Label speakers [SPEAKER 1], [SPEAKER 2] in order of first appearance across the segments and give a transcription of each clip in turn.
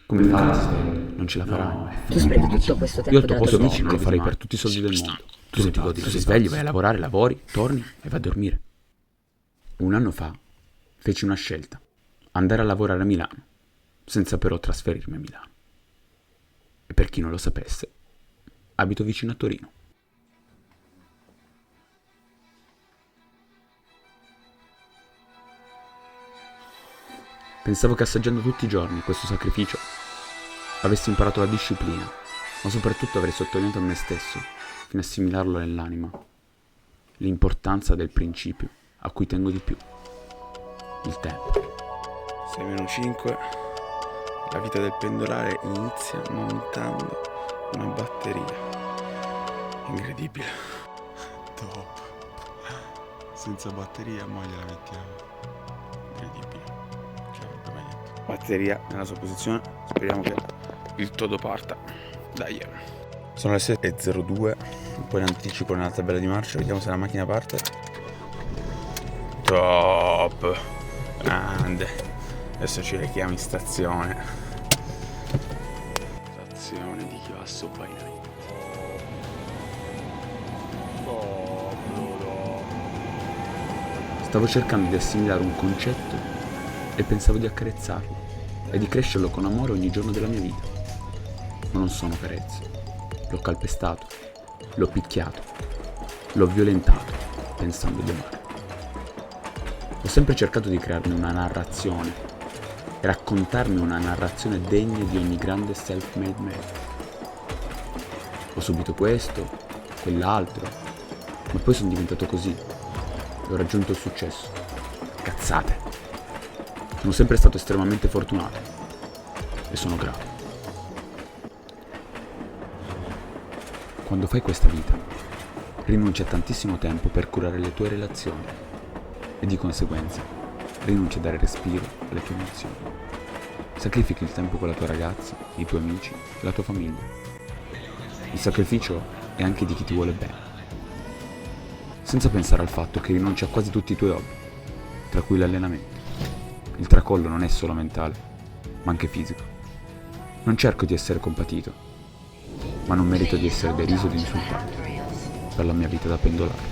[SPEAKER 1] Come fai a spendere? Non ce la farai.
[SPEAKER 2] Tu spendi tutto questo
[SPEAKER 1] Io
[SPEAKER 2] tempo
[SPEAKER 1] al tuo
[SPEAKER 2] della
[SPEAKER 1] posto
[SPEAKER 2] tua
[SPEAKER 1] amici
[SPEAKER 2] vita.
[SPEAKER 1] non lo farei per tutti i soldi del mondo. Tu non ti godi, tu sei sveglio, vai a lavorare, lavori, torni e vai a dormire. Un anno fa feci una scelta: andare a lavorare a Milano, senza però trasferirmi a Milano. E per chi non lo sapesse, abito vicino a Torino. Pensavo che assaggiando tutti i giorni questo sacrificio avessi imparato la disciplina, ma soprattutto avrei sottolineato a me stesso, fino a assimilarlo nell'anima, l'importanza del principio a cui tengo di più: il tempo.
[SPEAKER 3] 6-5, la vita del pendolare inizia montando una batteria. Incredibile.
[SPEAKER 4] Top. Senza batteria, mo gliela mettiamo. Incredibile. Cioè, come detto.
[SPEAKER 3] Batteria nella sua posizione. Speriamo che il todo parta. Dai. Sono le 7:02. Un po' in anticipo nella tabella di marcia. Vediamo se la macchina parte. Top. Grande. Adesso ci rechiamo in stazione. Stazione di Chivasso by Night.
[SPEAKER 1] Stavo cercando di assimilare un concetto e pensavo di accarezzarlo e di crescerlo con amore ogni giorno della mia vita. Ma non sono carezze. L'ho calpestato, l'ho picchiato, l'ho violentato pensando di amare. Ho sempre cercato di crearmi una narrazione e raccontarmi una narrazione degna di ogni grande self-made man. Ho subito questo, quell'altro, ma poi sono diventato così e ho raggiunto il successo. Cazzate! Sono sempre stato estremamente fortunato e sono grato. Quando fai questa vita, rinunci a tantissimo tempo per curare le tue relazioni e di conseguenza rinunci a dare respiro alle tue emozioni. Sacrifichi il tempo con la tua ragazza, i tuoi amici e la tua famiglia. Il sacrificio è anche di chi ti vuole bene. Senza pensare al fatto che rinunci a quasi tutti i tuoi hobby, tra cui l'allenamento. Il tracollo non è solo mentale, ma anche fisico. Non cerco di essere compatito, ma non merito di essere deriso ed insultato per la mia vita da pendolare.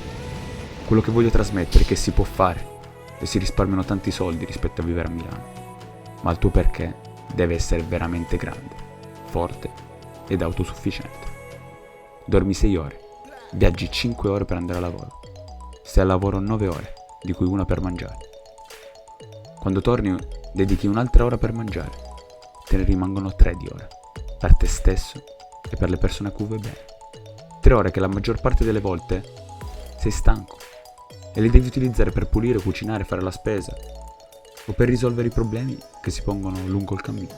[SPEAKER 1] Quello che voglio trasmettere è che si può fare e si risparmiano tanti soldi rispetto a vivere a Milano, ma il tuo perché deve essere veramente grande, forte ed autosufficiente. Dormi 6 ore, viaggi 5 ore per andare a lavoro, stai al lavoro 9 ore, di cui una per mangiare. Quando torni dedichi un'altra ora per mangiare, te ne rimangono 3 di ore, per te stesso e per le persone a cui vuoi bene. 3 ore che la maggior parte delle volte sei stanco e le devi utilizzare per pulire, cucinare, fare la spesa o per risolvere i problemi che si pongono lungo il cammino.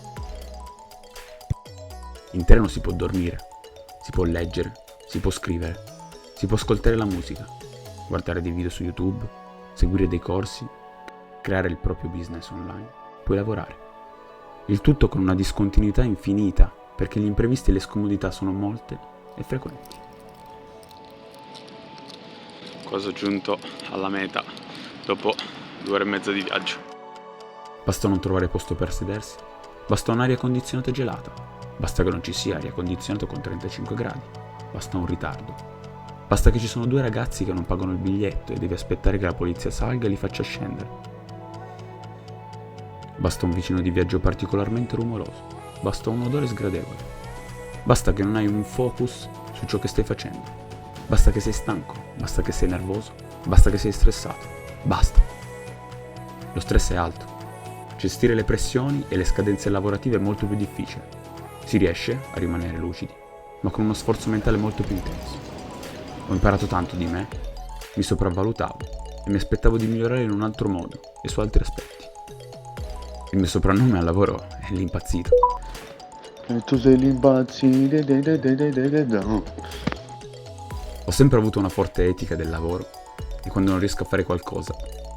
[SPEAKER 1] In treno si può dormire, si può leggere, si può scrivere, si può ascoltare la musica, guardare dei video su YouTube, seguire dei corsi, creare il proprio business online, puoi lavorare. Il tutto con una discontinuità infinita, perché gli imprevisti e le scomodità sono molte e frequenti.
[SPEAKER 3] Cosa giunto alla meta dopo 2 ore e mezza di viaggio.
[SPEAKER 1] Basta non trovare posto per sedersi, basta un'aria condizionata gelata, basta che non ci sia aria condizionata con 35 gradi, basta un ritardo, basta che ci sono 2 ragazzi che non pagano il biglietto e devi aspettare che la polizia salga e li faccia scendere. Basta un vicino di viaggio particolarmente rumoroso, basta un odore sgradevole, basta che non hai un focus su ciò che stai facendo, basta che sei stanco, basta che sei nervoso, basta che sei stressato, basta. Lo stress è alto. Gestire le pressioni e le scadenze lavorative è molto più difficile. Si riesce a rimanere lucidi, ma con uno sforzo mentale molto più intenso. Ho imparato tanto di me, mi sopravvalutavo e mi aspettavo di migliorare in un altro modo e su altri aspetti. Il mio soprannome al lavoro è l'impazzito.
[SPEAKER 4] E tu sei l'impazzito.
[SPEAKER 1] Ho sempre avuto una forte etica del lavoro e quando non riesco a fare qualcosa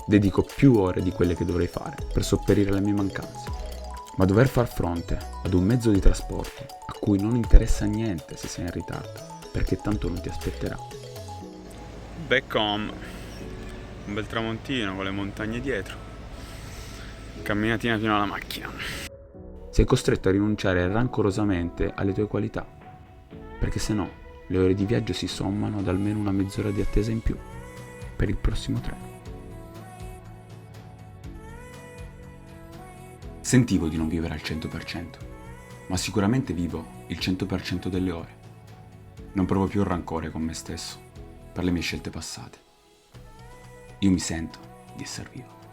[SPEAKER 1] dedico più ore di quelle che dovrei fare per sopperire alle mie mancanze. Ma dover far fronte ad un mezzo di trasporto a cui non interessa niente se sei in ritardo, perché tanto non ti aspetterà.
[SPEAKER 3] Back home. Un bel tramontino con le montagne dietro. Camminatina fino alla macchina.
[SPEAKER 1] sei costretto a rinunciare rancorosamente alle tue qualità, perché se no le ore di viaggio si sommano ad almeno una mezz'ora di attesa in più per il prossimo treno. Sentivo di non vivere al 100%, ma sicuramente vivo il 100% delle ore. Non provo più rancore con me stesso per le mie scelte passate. Io mi sento di essere vivo.